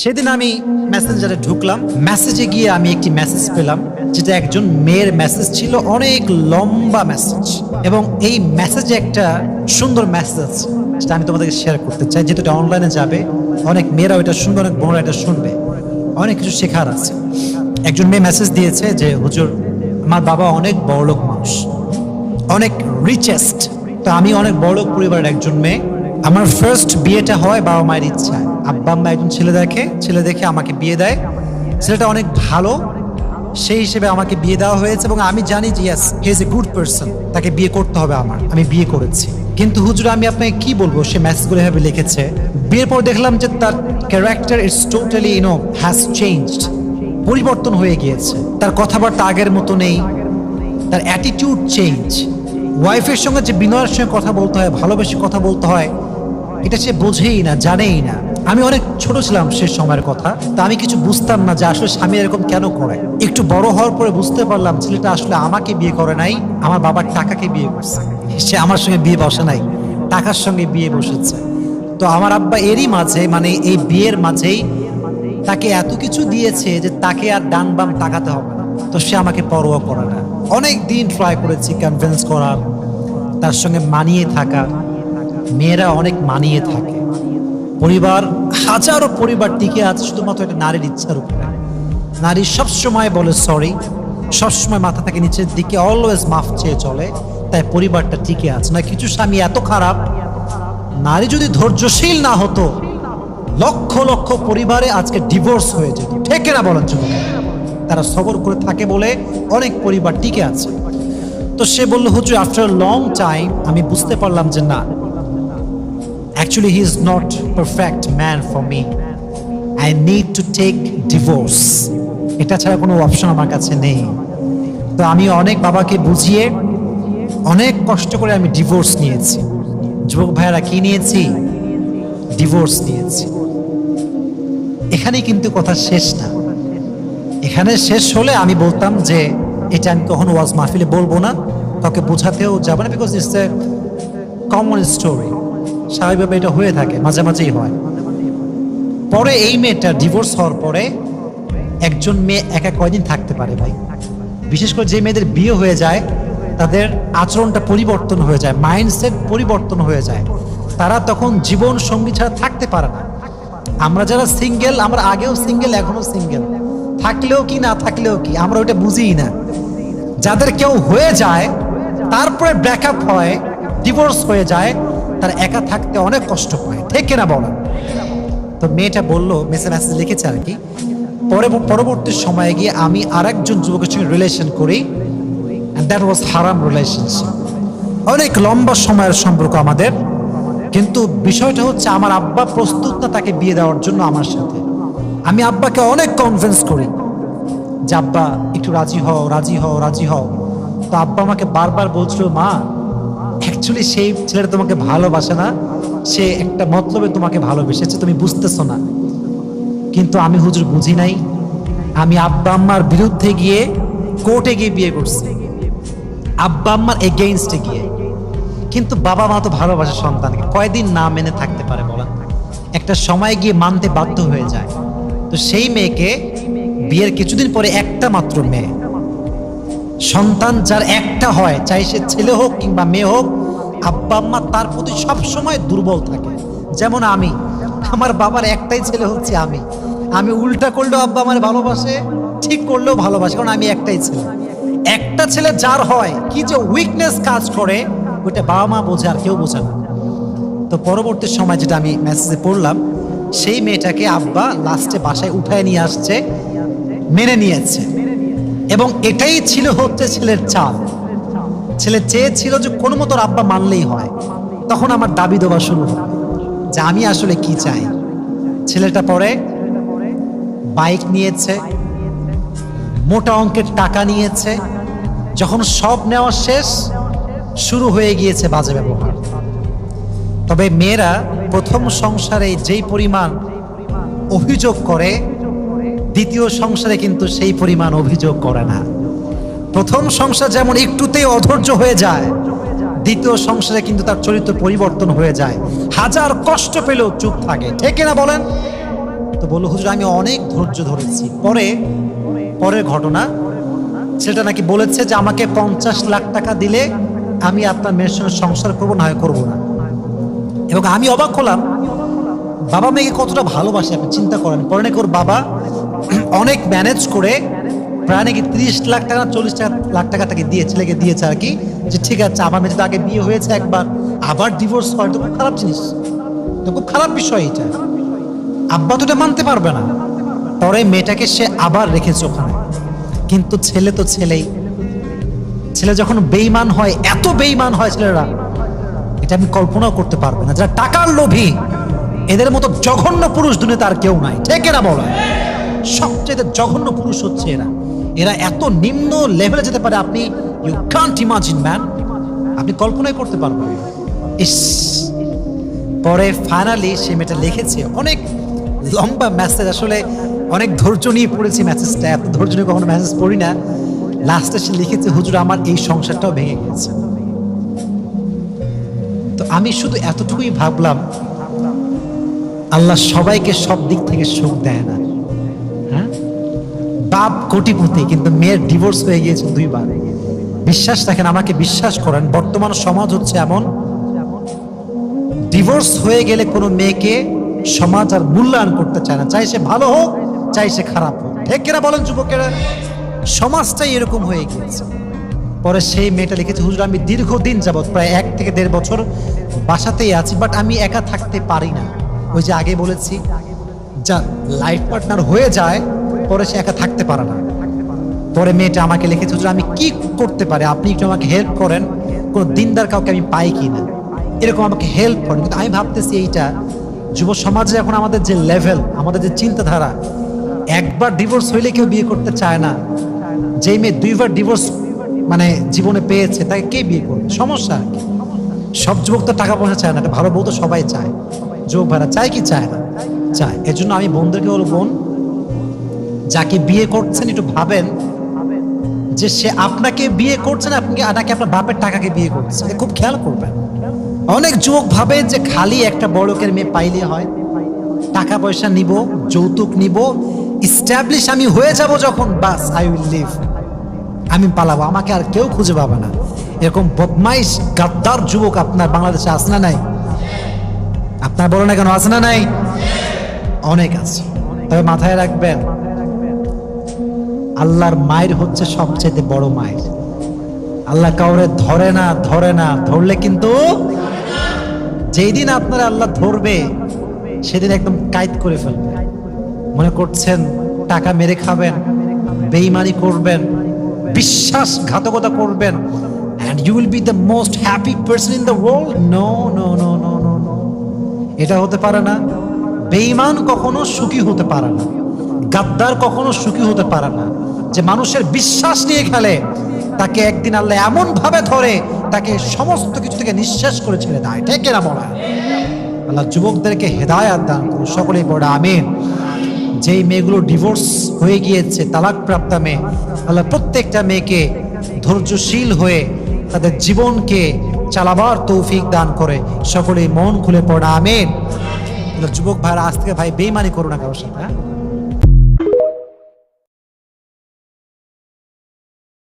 সেদিন আমি মেসেঞ্জারে ঢুকলাম, মেসেজে গিয়ে আমি একটি মেসেজ পেলাম, যেটা একজন মেয়ের মেসেজ ছিল, অনেক লম্বা মেসেজ, এবং এই মেসেজে একটা সুন্দর মেসেজ আছে, যেটা আমি তোমাদেরকে শেয়ার করতে চাই, যেটা অনলাইনে যাবে, অনেক মেয়েরা এটা শুনবে, অনেক বোনরা এটা শুনবে, অনেক কিছু শেখার আছে। একজন মেয়ে মেসেজ দিয়েছে যে, হুজুর, আমার বাবা অনেক বড়লোক মানুষ, অনেক রিচেস্ট, তো আমি অনেক বড়লোক পরিবারের একজন মেয়ে। আমার ফার্স্ট বিয়েটা হয় বাবা মায়ের ইচ্ছায়। আব্বা আম্মা একজন ছেলে দেখে আমাকে বিয়ে দেয়। ছেলেটা অনেক ভালো, সেই হিসেবে আমাকে বিয়ে দেওয়া হয়েছে, এবং আমি জানি যে yes, he is a good person, তাকে বিয়ে করতে হবে আমার। আমি বিয়ে করেছি। কিন্তু হুজুর, আমি আপনাকে কি বলবো, সে মেসেজগুলো এভাবে লিখেছে। বিয়ের পর দেখলাম যে তার character is totally has changed, পরিবর্তন হয়ে গিয়েছে। তার কথাবার্তা আগের মতো নেই, তার অ্যাটিটিউড চেঞ্জ। ওয়াইফের সঙ্গে যে বিনয়ের সঙ্গে কথা বলতে হয়, ভালোবেসে কথা বলতে হয়, এটা সে বোঝেই না, জানেই না। আমি অনেক ছোট ছিলাম সে সময়ের কথা, তা আমি কিছু বুঝতাম না যে আসলে স্বামী এরকম কেন করে। একটু বড় হওয়ার পরে বুঝতে পারলাম, ছেলেটা আসলে আমাকে বিয়ে করে নাই, আমার বাবার টাকাকে বিয়ে করছে। সে আমার সঙ্গে বিয়ে বসে নাই, টাকার সঙ্গে বিয়ে বসেছে। তো আমার আব্বা এরই মাঝে, মানে এই বিয়ের মাঝেই তাকে এত কিছু দিয়েছে যে তাকে আর ডান বাম তাকাতে হবে না। তো সে আমাকে পরোয়া করে না। অনেক দিন ট্রাই করেছি কনভিন্স করার, তার সঙ্গে মানিয়ে থাকা। মেয়েরা অনেক মানিয়ে থাকে, পরিবার, হাজারো পরিবার টিকে আছে শুধুমাত্র একটা নারীর ইচ্ছার উপরে। নারী সবসময় বলে সরি, সবসময় মাথা থেকে নিচের দিকে, অলওয়েজ মাফ চেয়ে চলে, তাই পরিবারটা টিকে আছে। না, কিছু স্বামী এত খারাপ, নারী যদি ধৈর্যশীল না হতো, লক্ষ লক্ষ পরিবারে আজকে ডিভোর্স হয়ে যেত। ঠিক না বলেন যুবক? তারা সবর করে থাকে বলে অনেক পরিবার টিকে আছে। তো সে বলল, হুজুর, আফটার লং টাইম আমি বুঝতে পারলাম যে না, actually he is not perfect man for me, I need to take divorce, এটা ছাড়া কোনো অপশন আমার কাছে নেই। তো আমি অনেক বাবাকে বুঝিয়ে, অনেক কষ্ট করে আমি ডিভোর্স নিয়েছি। যুবক ভাইয়েরা, কি নিয়েছি? ডিভোর্স নিয়েছি। এখানে কিন্তু কথা শেষ না। এখানে শেষ হলে আমি বলতাম যে এটা আমি কখনো ওয়াজ মাহফিলে বলবো না, কাউকে বোঝাতেও যাবো না, because it's a common story. স্বাভাবিকভাবে এটা হয়ে থাকে, মাঝে মাঝেই হয়। পরে এই মেয়েটা ডিভোর্স হওয়ার পরে, একজন মেয়ে একা কয়দিন থাকতে পারে ভাই? বিশেষ করে যে মেয়েদের বিয়ে হয়ে যায়, তাদের আচরণটা পরিবর্তন হয়ে যায়, মাইন্ডসেট পরিবর্তন হয়ে যায়। তারা তখন জীবন সঙ্গী ছাড়া থাকতে পারে না। আমরা যারা সিঙ্গেল, আমরা আগেও সিঙ্গেল, এখনো সিঙ্গেল, থাকলেও কি না থাকলেও কি, আমরা ওটা বুঝিই না। যাদের কেউ হয়ে যায়, তারপরে ব্রেকআপ হয়, ডিভোর্স হয়ে যায়, তারা একা থাকতে অনেক কষ্ট পায়। ঠিক কিনা বলেন? তো মেয়েটা বললো, মেসেজ লিখেছে আর কি, পরবর্তী সময়ে গিয়ে আমি আরেকজন যুবকের সঙ্গে রিলেশন করি, and that was হারাম রিলেশনশিপ। অনেক লম্বা সময়ের সম্পর্ক আমাদের, কিন্তু বিষয়টা হচ্ছে আমার আব্বা প্রস্তুত না তাকে বিয়ে দেওয়ার জন্য আমার সাথে। আমি আব্বাকে অনেক কনভিন্স করি যে আব্বা একটু রাজি হও, রাজি হও, রাজি হও। তো আব্বা আমাকে বারবার বলছিল, মা, অ্যাকচুয়ালি সেই ছেলেটা তোমাকে ভালোবাসে না, সে একটা মতলবে তোমাকে ভালোবেসেছে, তুমি বুঝতেছো না। কিন্তু আমি হুজুর বুঝি নাই। আমি আব্বা আম্মার বিরুদ্ধে গিয়ে কোর্টে গিয়ে বিয়ে করছি, আব্বা আম্মার এগেইনস্টে গিয়ে। কিন্তু বাবা মা তো ভালোবাসে সন্তানকে, কয়দিন না মেনে থাকতে পারে বলেন? একটা সময় গিয়ে মানতে বাধ্য হয়ে যায়। তো সেই মেয়েকে বিয়ের কিছুদিন পরে, একটা মাত্র মেয়ে, সন্তান যার একটা হয়, চাই সে ছেলে হোক কিংবা মেয়ে হোক, আব্বা আম্মা তার প্রতি সবসময় দুর্বল থাকে। যেমন আমি, আমার বাবার একটাই ছেলে হচ্ছে আমি। আমি উল্টা করলেও আব্বা আমার ভালোবাসে, ঠিক করলেও ভালোবাসে, কারণ আমি একটাই ছেলে। একটা ছেলে যার হয়, কি যে উইকনেস কাজ করে, ওইটা বাবা মা বোঝে, আর কেউ বোঝে না। তো পরবর্তী সময় যেটা আমি মেসেজে পড়লাম, সেই মেয়েটাকে আব্বা লাস্টে বাসায় উঠায় নিয়ে আসছে, মেনে নিয়েছে। এবং এটাই ছিল হচ্ছে ছেলের চাল। ছেলে চেয়েছিল যে কোনো মতো আব্বা মানলেই হয়। তখন আমার দাবি দেওয়া শুরু হয় যে আমি আসলে কি চাই। ছেলেটা পরে বাইক নিয়েছে, মোটা অঙ্কের টাকা নিয়েছে। যখন সব নেওয়া শেষ, শুরু হয়ে গিয়েছে বাজে ব্যবহার। তবে মেয়েরা প্রথম সংসারে যেই পরিমাণ অভিযোগ করে, দ্বিতীয় সংসারে কিন্তু সেই পরিমাণ অভিযোগ করে না। প্রথম সংসার যেমন একটুতেই অধৈর্য হয়ে যায়, দ্বিতীয় সংসারে কিন্তু তার চরিত্র পরিবর্তন হয়ে যায়। হাজার কষ্ট পেলেও চুপ থাকে। ঠিক না বলেন? তো বললো হুজুর আমি অনেক ধৈর্য ধরেছি। পরের ঘটনা, ছেলেটা নাকি বলেছে যে আমাকে 50 লাখ টাকা দিলে আমি আপনার মেয়ের সঙ্গে সংসার করবো, না হয় করবো না। এবং আমি অবাক হলাম, বাবা মেয়েকে কতটা ভালোবাসে আপনি চিন্তা করেন। পরে নাকি ওর বাবা অনেক ম্যানেজ করে প্রায় নাকি 30 লাখ টাকা 40 লাখ টাকা তাকে দিয়ে ছেলেকে দিয়েছে আর কি, যে ঠিক আছে আমার মেয়ে যদি আগে বিয়ে হয়েছে একবার আবার ডিভোর্স হয় তো খুব খারাপ জিনিস, তো খুব খারাপ বিষয় এটা। আব্বা তো এটা মানতে পারবে না। পরে মেয়েটাকে সে আবার রেখেছে ওখানে। কিন্তু ছেলে তো ছেলেই, ছেলে যখন বেঈমান হয়, এত বেঈমান হয় ছেলেরা, এটা আমি কল্পনাও করতে পারবো না। যারা টাকার লোভী, এদের মতো জঘন্য পুরুষ দুনিয়াতে আর কেউ নাই, ঠিক এরা বলে। সবচেয়ে জঘন্য পুরুষ হচ্ছে এরা। এরা এত নিম্ন লেভেলে যেতে পারে, আপনি ইউ কান্ট ইমাজিন ম্যান, আপনি কল্পনাই করতে পারবেন। ইস, পরে ফাইনালি সে মেয়েটা লিখেছে অনেক লম্বা মেসেজ, আসলে অনেক ধৈর্য নিয়ে পড়েছি মেসেজটা, এত ধৈর্য নিয়ে কখনো মেসেজ পড়ি না। লাস্টে সে লিখেছে হুজুর আমার এই সংসারটাও ভেঙে গেছে। তো আমি শুধু এতটুকুই ভাবলাম, আল্লাহ সবাইকে সব দিক থেকে সুখ দেয় না। হ্যাঁ, বাপ কোটিপতি কিন্তু মেয়ের ডিভোর্স হয়ে গিয়েছে 2 বার। বিশ্বাস রাখেন, আমাকে বিশ্বাস করেন, বর্তমান সমাজ হচ্ছে এমন, ডিভোর্স হয়ে গেলে কোনো মেয়েকে সমাজ আর মূল্যায়ন করতে চায় না, চাই সে ভালো হোক চাই সে খারাপ হোক, ঠিক কিনা বলেন যুবকেরা? সমাজটাই এরকম হয়ে গিয়েছে। পরে সেই মেয়েটা লিখেছে হুজুর আমি দীর্ঘদিন যাবৎ প্রায় 1 থেকে 1.5 বছর বাসাতেই আছি, বাট আমি একা থাকতে পারি না। ওই যে আগে বলেছি, যা লাইফ পার্টনার হয়ে যায় পরে সে একা থাকতে পারে না। পরে মেয়েটা আমাকে লিখেছে হুজুর আমি কি করতে পারি, আপনি একটু আমাকে হেল্প করেন, কোনো দিনদার কাউকে আমি পাই কি না, এরকম আমাকে হেল্প করেন। কিন্তু আমি ভাবতেছি এইটা যুব সমাজে এখন আমাদের যে লেভেল, আমাদের যে চিন্তাধারা, একবার ডিভোর্স হইলে কেউ বিয়ে করতে চায় না। যেই মেয়ে 2 বার ডিভোর্স মানে জীবনে পেয়েছে তাকে কে বিয়ে করবে? সমস্যা আর কি। সব যুবক তো টাকা পয়সা চায় না, একটা ভালো বউ তো সবাই চায়। যুবক ভাইরা চায় কি চায় না? চায়। এর জন্য আমি বন্ধুকে বলবো, বোন যাকে বিয়ে করছেন একটু ভাবেন যে সে আপনাকে বিয়ে করছে না, আপনি নাকি আপনার বাপের টাকাকে বিয়ে করছে, খুব খেয়াল করবেন। অনেক যুবক ভাবে যে খালি একটা বড়লোকের মেয়ে পাইলে হয়, টাকা পয়সা নিব, যৌতুক নিব, ইস্টাবলিশ আমি হয়ে যাব যখন, বাস আই উইল লিভ, আমি পালাবো, আমাকে আর কেউ খুঁজে পাবে না। এরকম বদমাইশ গাদ্দার যুবক আপনার বাংলাদেশে আছে না নাই? আপনার বলো না কেন, আছে না নাই? অনেক আছে। তবে মাথায় রাখবেন, আল্লাহর মায়ের হচ্ছে সবচেয়ে বড় মায়ের। আল্লাহ কাউরে ধরে না, ধরলে কিন্তু যেই দিন আপনারা আল্লাহ ধরবে সেদিন একদম কায়েদ করে ফেলবে। মনে করছেন টাকা মেরে খাবেন, বেঈমানি করবেন, বিশ্বাসঘাতকতা করবেন, and you will be the most happy person in the world? No, no, no, no, no, no. এটা হতে পারে না। বেঈমান কখনো সুখী হতে পারে না, গাদ্দার কখনো সুখী হতে পারে না। যে মানুষের বিশ্বাস নিয়ে খেলে, তাকে একদিন আল্লাহ এমন ভাবে ধরে, তাকে সমস্ত কিছু থেকে নিঃশেষ করে ছেড়ে দেয়, ঠিক না বলা? আল্লাহ যুবকদেরকে হেদায়াত দান করুন, সকলেই পড়ে আমিন। যেই মেয়েগুলো ডিভোর্স হয়ে গিয়েছে, তালাক প্রাপ্ত মেয়ে, আল্লাহ প্রত্যেকটা মেয়েকে ধৈর্যশীল হয়ে তাদের জীবনকে চালাবার তৌফিক দান করে, সকলেই মন খুলে পড়ে আমিন। যুবক ভাইরা আজ থেকে ভাই বেঈমানি করো না কারোর সাথে।